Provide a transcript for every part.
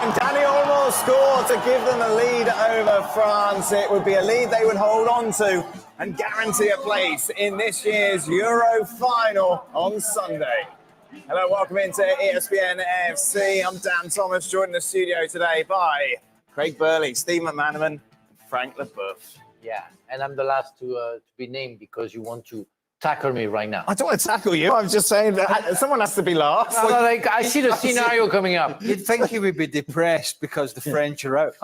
And Dani Olmo scored to give them a lead over France. It would be a lead they would hold on to and guarantee a place in this year's Euro final on Sunday. Hello, welcome into ESPN FC. I'm Dan Thomas, joined in the studio today by Craig Burley, Steve McManaman, Frank LeBoeuf. Yeah, and I'm the last to be named because you want to tackle me right now. I don't want to tackle you. I'm just saying that someone has to be last. No, like, I see the scenario coming up. You'd think he would be depressed because the French are out.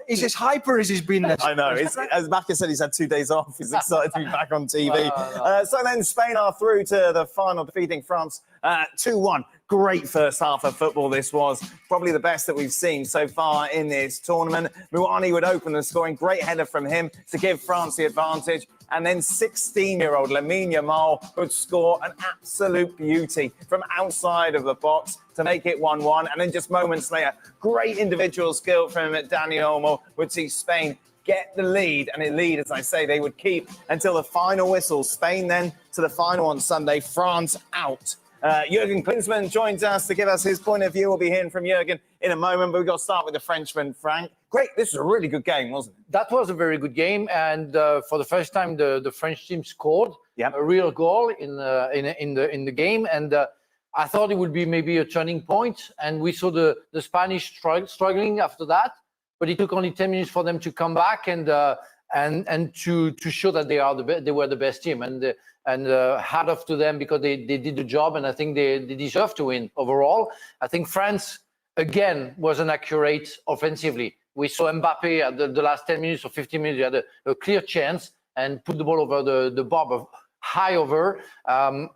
He's as hyper as he's been this. I know. As Macca said, he's had 2 days off. He's excited to be back on TV. So then Spain are through to the final, defeating France 2-1. Great first half of football this was. Probably the best that we've seen so far in this tournament. Muani would open the scoring. Great header from him to give France the advantage. And then 16-year-old Lamine Yamal would score an absolute beauty from outside of the box to make it 1-1. And then just moments later, great individual skill from Dani Olmo would see Spain get the lead. And the lead, as I say, they would keep until the final whistle. Spain then to the final on Sunday, France out. Jurgen Klinsmann joins us to give us his point of view. We'll be hearing from Jurgen in a moment, but we've got to start with the Frenchman, Frank. Great, this was a really good game, wasn't it? That was a very good game, and for the first time, the French team scored a real goal in the game, and I thought it would be maybe a turning point, and we saw the Spanish struggling after that, but it took only 10 minutes for them to come back and to show that they were the best team, and hat off to them because they did the job, and I think they deserve to win overall. I think France again wasn't accurate offensively. We saw Mbappe at the last 10 minutes or 15 minutes, he had a clear chance and put the ball over the bar high over. I'm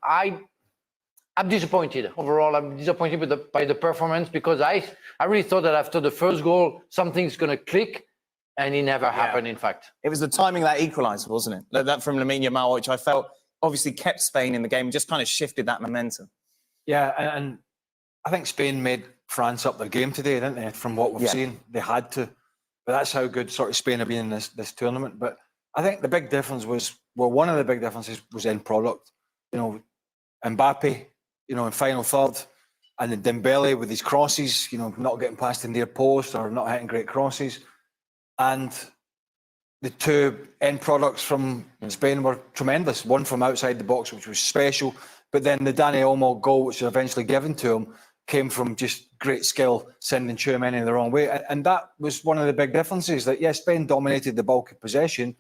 disappointed overall. I'm disappointed by the performance because I really thought that after the first goal something's going to click. And it never happened, in fact. It was the timing of that equaliser, wasn't it? That from Lamine Yamal, which I felt obviously kept Spain in the game, just kind of shifted that momentum. Yeah, and I think Spain made France up their game today, didn't they? From what we've seen, they had to. But that's how good sort of Spain have been in this tournament. But I think the big difference was, well, one of the big differences was end product. You know, Mbappe, you know, in final third, and then Dembele with his crosses, you know, not getting past the near post or not hitting great crosses. And the two end products from Spain were tremendous. One from outside the box, which was special, but then the Dani Olmo goal, which was eventually given to him, came from just great skill, sending Tchouaméni the wrong way. And that was one of the big differences, that yes, Spain dominated the bulk of possession,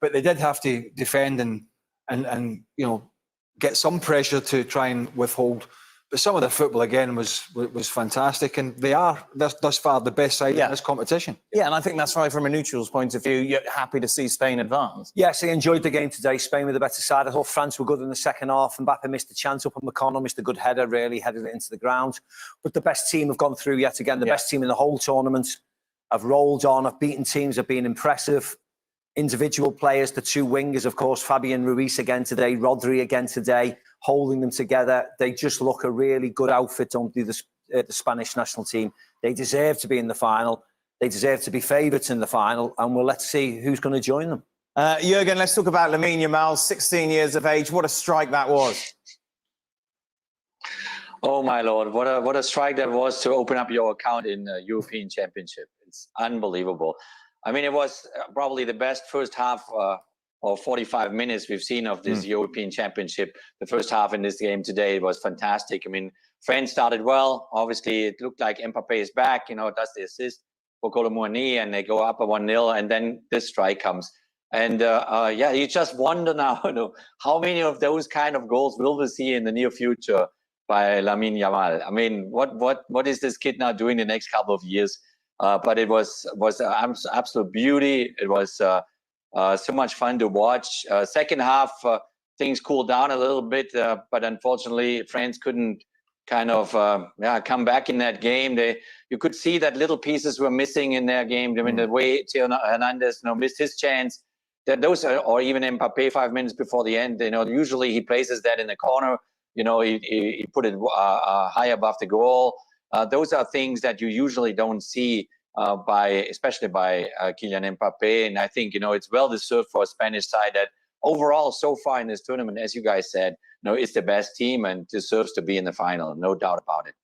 but they did have to defend and you know, get some pressure to try and withhold. But some of the football, again, was fantastic. And they are, thus far, the best side in this competition. Yeah, and I think that's right from a neutral's point of view. You're happy to see Spain advance. Yes, I enjoyed the game today. Spain were the better side. I thought France were good in the second half. Mbappe missed a chance up on McConnell, missed a good header, really headed it into the ground. But the best team have gone through yet again. The best team in the whole tournament have rolled on, have beaten teams, have been impressive. Individual players, the two wingers, of course, Fabian Ruiz again today, Rodri again today, holding them together. They just look a really good outfit on the Spanish national team. They deserve to be in the final. They deserve to be favourites in the final. And let's see who's going to join them. Jurgen, let's talk about Lamine Yamal, 16 years of age. What a strike that was. Oh, my Lord. What a strike that was to open up your account in the European Championship. It's unbelievable. I mean, it was probably the best first half or 45 minutes we've seen of this European Championship. The first half in this game today was fantastic. I mean, France started well. Obviously, it looked like Mbappe is back, you know, does the assist for Muani, and they go up a 1-0, and then this strike comes. And yeah, you just wonder now, you know, how many of those kind of goals will we see in the near future by Lamine Yamal? I mean, what is this kid now doing the next couple of years? But it was absolute beauty. It was so much fun to watch. Second half, things cooled down a little bit, but unfortunately, France couldn't kind of come back in that game. You could see that little pieces were missing in their game. I mean, the way Theo Hernandez, you know, missed his chance. That those or even Mbappe 5 minutes before the end. You know, usually he places that in the corner. You know, he put it high above the goal. Those are things that you usually don't see especially by Kylian Mbappe. And I think, you know, it's well deserved for a Spanish side that overall so far in this tournament, as you guys said, you know, it's the best team and deserves to be in the final. No doubt about it.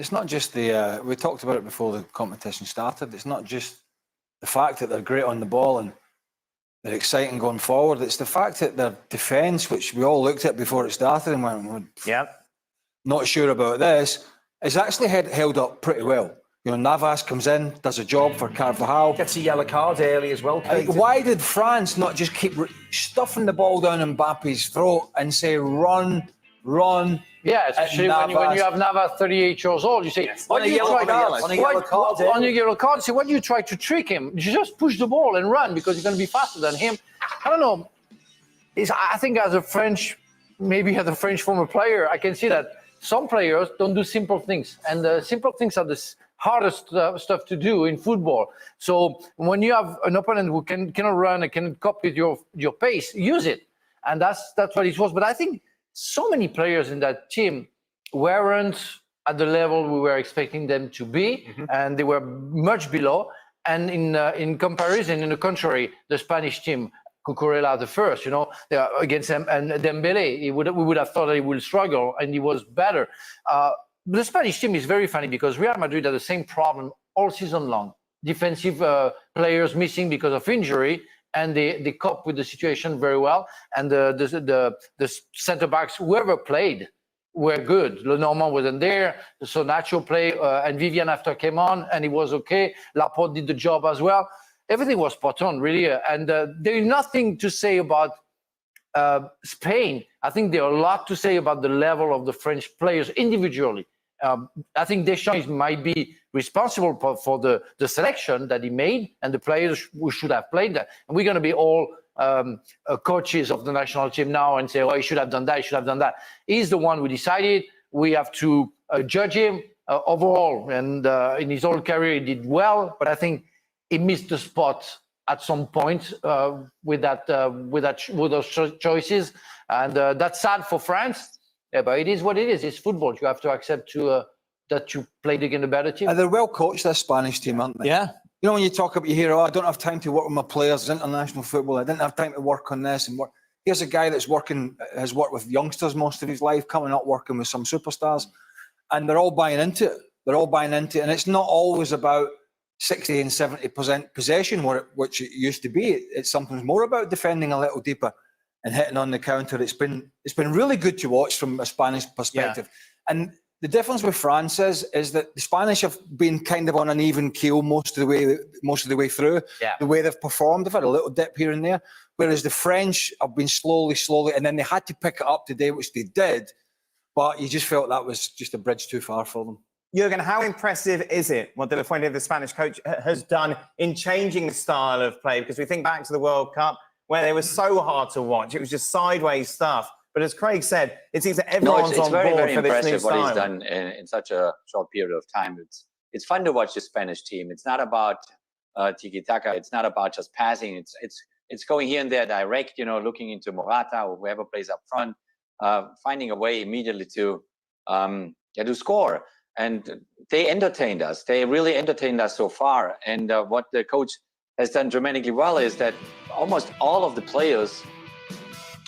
it's not just the, we talked about it before the competition started, it's not just the fact that they're great on the ball and they're exciting going forward, it's the fact that their defence, which we all looked at before it started and went, not sure about this, is actually held up pretty well. You know, Navas comes in, does a job for Carvajal. Gets a yellow card early as well. Why did France not just keep stuffing the ball down Mbappe's throat and say, run? Yeah, especially when you have Navas 38 years old, you say, on a yellow card, say, why do you try to trick him? You just push the ball and run because you're going to be faster than him. I don't know. I think as a French former player, I can see that some players don't do simple things. And simple things are the hardest stuff to do in football. So when you have an opponent who cannot run and can cope with your pace, use it. And that's what it was. But I think so many players in that team weren't at the level we were expecting them to be, and they were much below. And in comparison, in the contrary, the Spanish team, Cucurella the first, against him, and Dembele, we would have thought that he would struggle, and he was better. The Spanish team is very funny because Real Madrid had the same problem all season long. Defensive players missing because of injury, and they cope with the situation very well. And the centre backs, whoever played, were good. Lenormand wasn't there, so Nacho played, and Vivian after came on, and it was okay. Laporte did the job as well. Everything was spot on, really. And there is nothing to say about Spain. I think there are a lot to say about the level of the French players individually. I think Deschamps might be responsible for the selection that he made and the players who should have played that. And we're going to be all coaches of the national team now and say, oh, he should have done that, he should have done that. He's the one who decided. We have to judge him overall. And in his whole career, he did well, but I think he missed the spot at some point with those choices. And that's sad for France. Yeah, but it is what it is. It's football. You have to accept that you played against a better team. And they're well coached, this Spanish team, aren't they? Yeah. You know, when you talk about, you hear, I don't have time to work with my players, it's international football, I didn't have time to work on this and work. Here's a guy that's has worked with youngsters most of his life, coming up working with some superstars, and they're all buying into it. And it's not always about 60 and 70% possession, which it used to be. It's sometimes more about defending a little deeper and hitting on the counter. It's been really good to watch from a Spanish perspective. Yeah. And the difference with France is that the Spanish have been kind of on an even keel most of the way through. Yeah. The way they've performed, they've had a little dip here and there, whereas the French have been slowly, and then they had to pick it up today, which they did. But you just felt that was just a bridge too far for them. Jurgen, how impressive is it what De La Fuente, the Spanish coach, has done in changing the style of play? Because we think back to the World Cup, where they were so hard to watch. It was just sideways stuff. But as Craig said, it seems that everyone's on board for this new style. It's very impressive what he's done in such a short period of time. It's fun to watch the Spanish team. It's not about tiki-taka. It's not about just passing. It's going here and there direct, looking into Morata or whoever plays up front, finding a way immediately to score. And they entertained us. They really entertained us so far. And what the coach has done dramatically well is that almost all of the players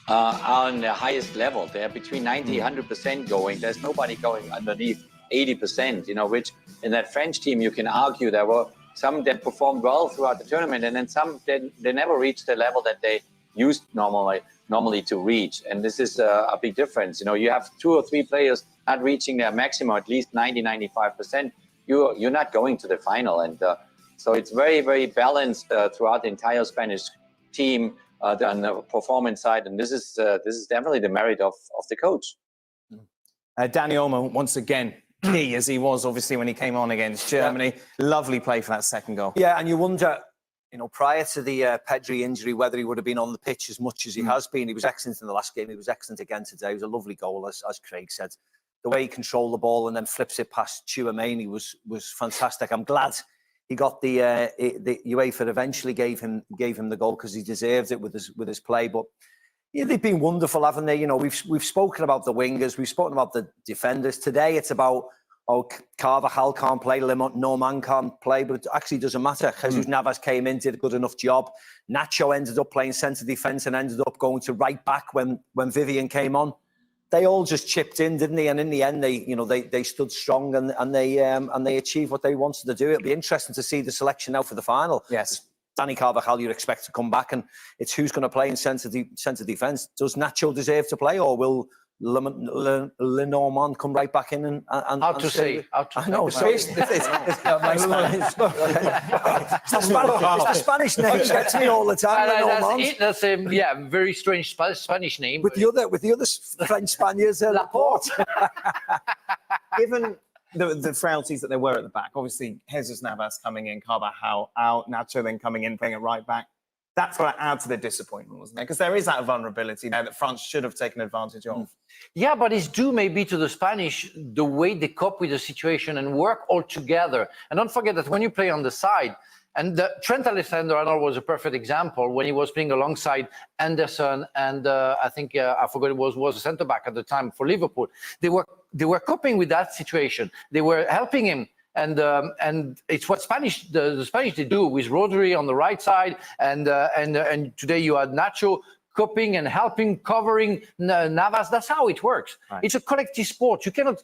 are on the highest level. They're between 90, 100% going. There's nobody going underneath 80%, which in that French team, you can argue there were some that performed well throughout the tournament, and then some that they never reached the level that they used normally to reach. And this is a big difference. You have 2 or 3 players not reaching their maximum, at least 90, 95%. You're not going to the final. And so it's very, very balanced throughout the entire Spanish team on the performance side. And this is definitely the merit of the coach. Dani Olmo, once again, key as he was obviously when he came on against Germany. Yeah. Lovely play for that second goal. Yeah, and you wonder, prior to the Pedri injury, whether he would have been on the pitch as much as he has been. He was excellent in the last game. He was excellent again today. It was a lovely goal, as Craig said. The way he controlled the ball and then flips it past Tchouaméni was fantastic. I'm glad he got the UEFA eventually gave him the goal because he deserved it with his play. But yeah, they've been wonderful, haven't they? We've spoken about the wingers, we've spoken about the defenders. Today it's about Carvajal can't play, Norman can't play, but it actually doesn't matter. Jesus Navas came in, did a good enough job. Nacho ended up playing centre defence and ended up going to right back when Vivian came on. they all just chipped in, didn't they? And in the end, they stood strong and they achieved what they wanted to do. It'll be interesting to see the selection now for the final. Yes. Danny Carvajal, you'd expect to come back, and it's who's going to play in centre defence. Does Nacho deserve to play, or will Lenormand come right back in and How to say? I know. It's the Spanish name gets me all the time. Lenormand. That's a very strange Spanish name. With the other French Spaniards, Laporte. Given the frailties that there were at the back, obviously Jesus Navas coming in, Carvajal out, Nacho then coming in, playing it right back. That's got to add to the disappointment, wasn't it? Because there is that vulnerability there that France should have taken advantage of. Yeah, but it's due maybe to the Spanish, the way they cope with the situation and work all together. And don't forget that when you play on the side, and Trent Alexander-Arnold was a perfect example when he was playing alongside Anderson and I think I forgot it was a centre back at the time for Liverpool. They were coping with that situation. They were helping him. And it's what the Spanish they do with Rodri on the right side, and today you had Nacho coping and helping, covering Navas. That's how it works. Right. It's a collective sport. You cannot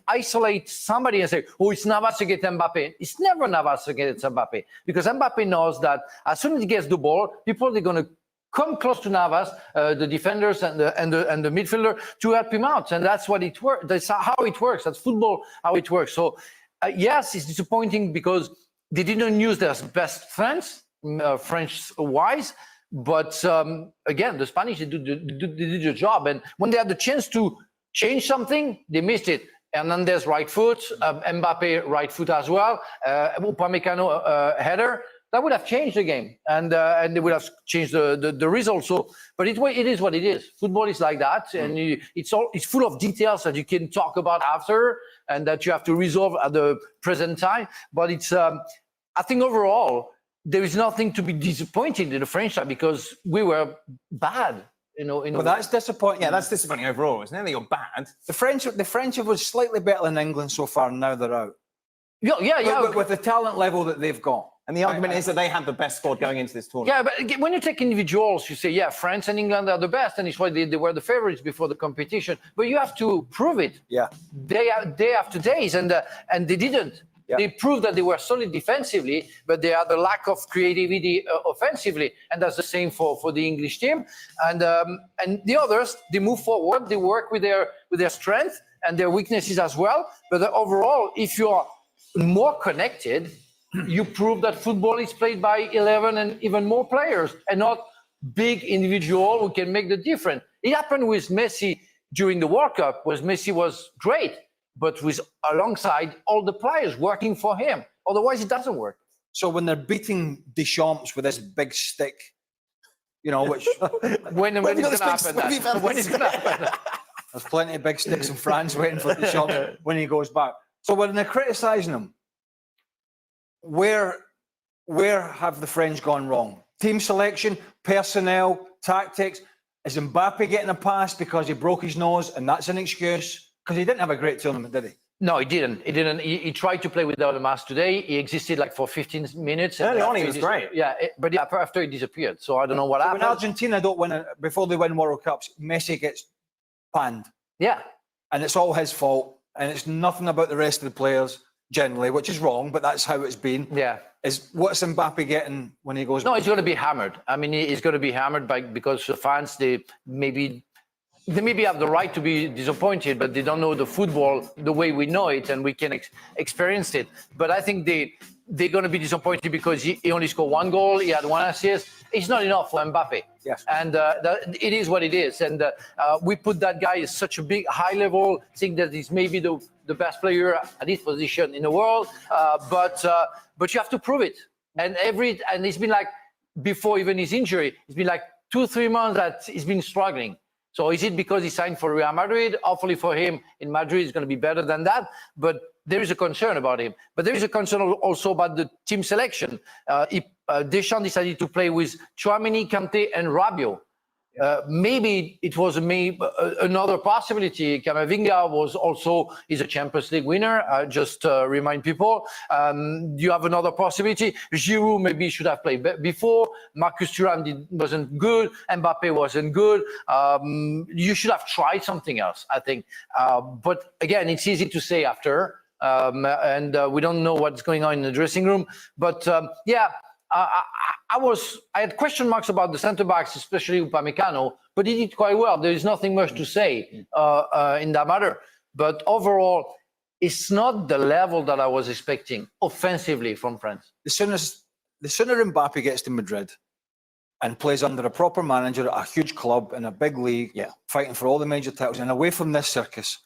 isolate somebody and say, "Oh, it's Navas against Mbappe." It's never Navas against Mbappe, because Mbappe knows that as soon as he gets the ball, people are going to come close to Navas, the defenders and the midfielder, to help him out, and that's what it works. That's how it works. That's football how it works. So. Yes, it's disappointing because they didn't use their best strengths, French-wise. But again, the Spanish they did the job, and when they had the chance to change something, they missed it. Hernandez right foot, Mbappe right foot as well, Upamecano header. That would have changed the game, and they would have changed the result. So, but it is what it is. Football is like that, and it's full of details that you can talk about after, and that you have to resolve at the present time. But it's, I think overall, there is nothing to be disappointed in the French side because we were bad. Well, that's disappointing. Yeah, that's disappointing overall, isn't it? That you're bad. The French was slightly better than England so far, and now they're out. Yeah. With the talent level that they've got. And the argument is that they had the best squad going into this tournament. Yeah, but when you take individuals, you say, yeah, France and England are the best, and it's why they were the favorites before the competition. But you have to prove it. Yeah. Day after days, and they didn't. Yeah. They proved that they were solid defensively, but they had a lack of creativity offensively, and that's the same for the English team. And the others, they move forward, they work with their strength and their weaknesses as well. But overall, if you are more connected, you prove that football is played by 11 and even more players, and not big individual who can make the difference. It happened with Messi during the World Cup, where Messi was great, but with alongside all the players working for him. Otherwise, it doesn't work. So when they're beating Deschamps with this big stick, which when it's going to happen? When it's going to happen? There's plenty of big sticks in France waiting for Deschamps when he goes back. So when they're criticising him, where have the French gone wrong? Team selection, personnel, tactics. Is Mbappe getting a pass because he broke his nose and that's an excuse? Because he didn't have a great tournament, did he? No, he didn't. He tried to play without a mask today. He existed like for 15 minutes. Early on, he was great. Yeah, but after he disappeared. So I don't know what happened. When Argentina don't win before they win World Cups, Messi gets panned. Yeah. And it's all his fault. And it's nothing about the rest of the players. Generally, which is wrong, but that's how it's been. Yeah. What's Mbappe getting when he goes? No, he's going to be hammered. I mean, he's going to be hammered because the fans, they maybe have the right to be disappointed, but they don't know the football the way we know it and we can experience it. But I think they're going to be disappointed because he only scored one goal, he had one assist. It's not enough for Mbappe. Yes. And it is what it is. And we put that guy at such a big, high level, think that he's maybe the best player at his position in the world. But you have to prove it. And it's been like, before even his injury, it's been like 2-3 months that he's been struggling. So is it because he signed for Real Madrid? Hopefully for him in Madrid, it's going to be better than that. But there is a concern about him. But there is a concern also about the team selection. Deschamps decided to play with Tchouaméni, Kanté, and Rabiot. Maybe it was another possibility. Camavinga is a Champions League winner. Just remind people. You have another possibility. Giroud maybe should have played before. Marcus Thuram wasn't good. Mbappe wasn't good. You should have tried something else, I think. But again, it's easy to say after. And we don't know what's going on in the dressing room. But I had question marks about the centre backs, especially Upamecano, but he did quite well. There is nothing much to say in that matter. But overall, it's not the level that I was expecting offensively from France. The sooner Mbappe gets to Madrid and plays under a proper manager at a huge club in a big league, fighting for all the major titles and away from this circus.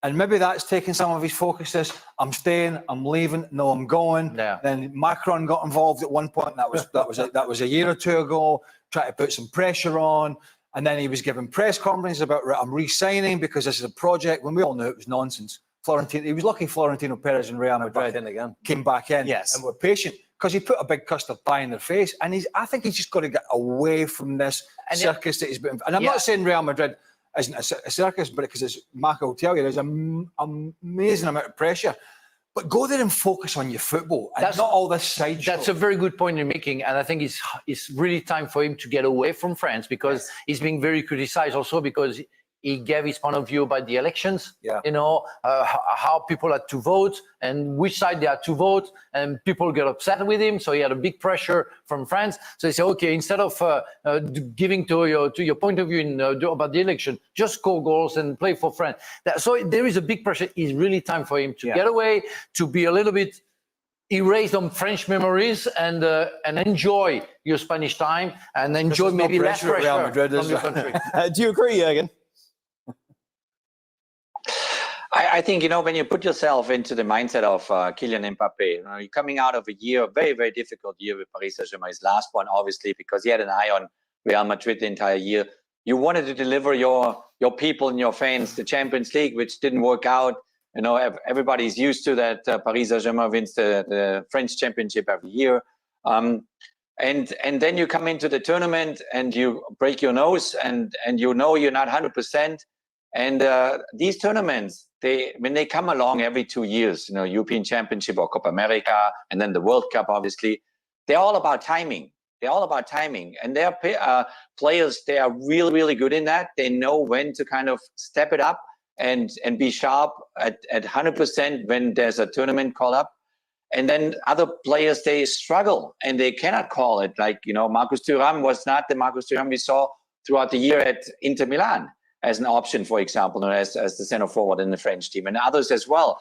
And maybe that's taking some of his focus. I'm staying, I'm leaving, no, I'm going. Yeah. Then Macron got involved at one point. That was a year or two ago, trying to put some pressure on. And then he was giving press conferences about, I'm re-signing because this is a project, when we all knew it was nonsense. He was lucky Florentino Perez and Real Madrid came back in and were patient because he put a big custard pie in their face. And I think he's just got to get away from this circus that he's been. And I'm not saying Real Madrid isn't a circus, but because as Mark will tell you, there's an amazing amount of pressure. But go there and focus on your football and not all this sideshow. That's a very good point you're making. And I think it's really time for him to get away from France because he's being very criticized also because he gave his point of view about the elections, how people had to vote and which side they had to vote, and people get upset with him. So he had a big pressure from France. So he said, okay, instead of giving to your point of view about the election, just score goals and play for France. So there is a big pressure. It's really time for him to get away, to be a little bit erased on French memories and enjoy your Spanish time and enjoy maybe less pressure from your country. Do you agree, Jurgen? I think, when you put yourself into the mindset of Kylian Mbappe, you're coming out of a very, very difficult year with Paris Saint-Germain, his last one, obviously, because he had an eye on Real Madrid the entire year. You wanted to deliver your people and your fans the Champions League, which didn't work out. Everybody's used to that Paris Saint-Germain wins the French championship every year. And then you come into the tournament and you break your nose and you're not 100%. And these tournaments, when they come along every 2 years, European Championship or Copa America, and then the World Cup, obviously, they're all about timing. And their players, they are really, really good in that. They know when to kind of step it up and be sharp at 100% when there's a tournament called up. And then other players, they struggle and they cannot call it. Like, Marcus Thuram was not the Marcus Thuram we saw throughout the year at Inter Milan as an option, for example, as the center forward in the French team, and others as well.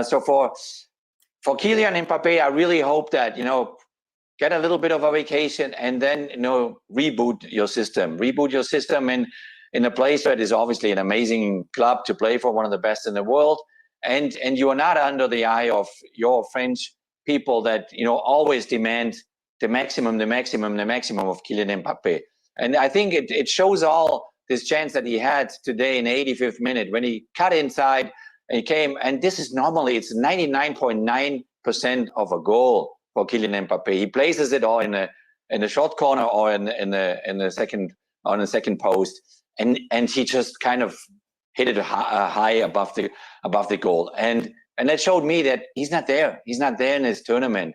So for Kylian Mbappe, I really hope that, get a little bit of a vacation and then, reboot your system in a place that is obviously an amazing club to play for, one of the best in the world. And you are not under the eye of your French people that, always demand the maximum of Kylian Mbappe. And I think it shows all this chance that he had today in the 85th minute when he cut inside and he came, and this is normally, it's 99.9% of a goal for Kylian Mbappe. He places it all in the short corner or in the second post, and he just kind of hit it high above the goal. And that showed me that he's not there. He's not there in this tournament.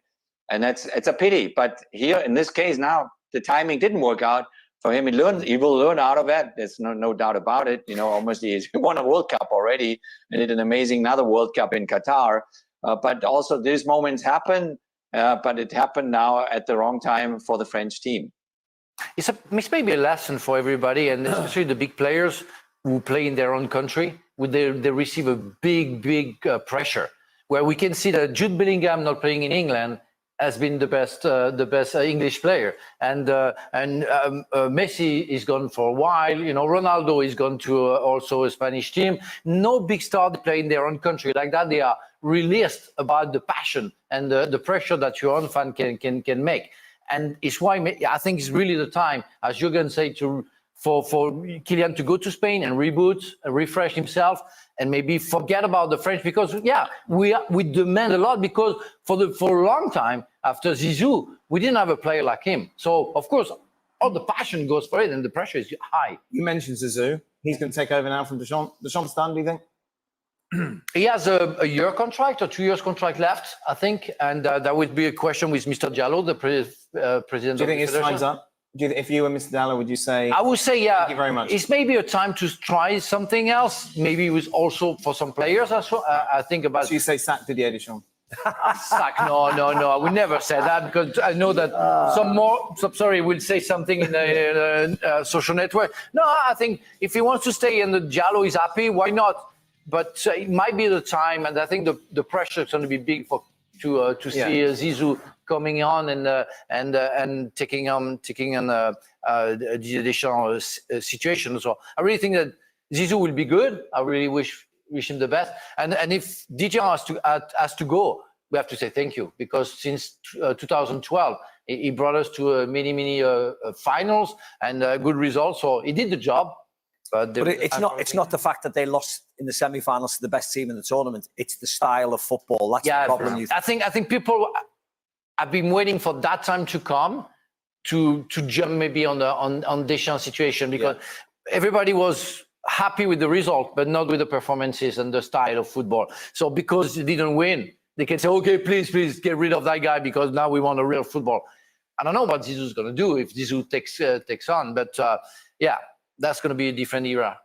And it's a pity. But here in this case now, the timing didn't work out for him. He will learn out of that. There's no doubt about it. Almost he won a World Cup already and did an amazing another World Cup in Qatar. But also these moments happen, but it happened now at the wrong time for the French team. It's maybe a lesson for everybody, and especially the big players who play in their own country. They receive a big pressure, where we can see that Jude Bellingham not playing in England has been the best English player, and Messi is gone for a while. Ronaldo is gone to also a Spanish team. No big star play in their own country like that. They are released about the passion and the pressure that your own fan can make, and it's why I think it's really the time, as Jurgen said, for Kylian to go to Spain and reboot, refresh himself, and maybe forget about the French, because we demand a lot, because for a long time after Zizou we didn't have a player like him. So of course all the passion goes for it, and the pressure is high. You mentioned Zizou. He's going to take over now from Deschamps. Deschamps done, do you think? He has a year contract or 2 years contract left, I think, and that would be a question with Mr. Diallo, the president. Do you think his time's up? If you were Mr. Diallo, would you say? I would say, yeah. Thank you very much. It's maybe a time to try something else. Maybe it was also for some players as well. I think about. So you say sack Didier Deschamps? Sack? No. I would never say that because I know that will say something in the social network. No, I think if he wants to stay and the Diallo is happy, why not? But it might be the time, and I think the pressure is going to be big to see Zizou coming on and taking on Didier Deschamps' situation. So I really think that Zizou will be good. I really wish him the best. And if Didier has to go, we have to say thank you, because since 2012 he brought us to many finals and good results. So he did the job. But it's not the fact that they lost in the semi-finals to the best team in the tournament. It's the style of football. That's the problem. I think people have been waiting for that time to come to jump maybe on Deschamps' situation, because everybody was happy with the result, but not with the performances and the style of football. So because they didn't win, they can say, okay, please get rid of that guy because now we want a real football. I don't know what Zizou's going to do if Zizou takes on, but that's going to be a different era.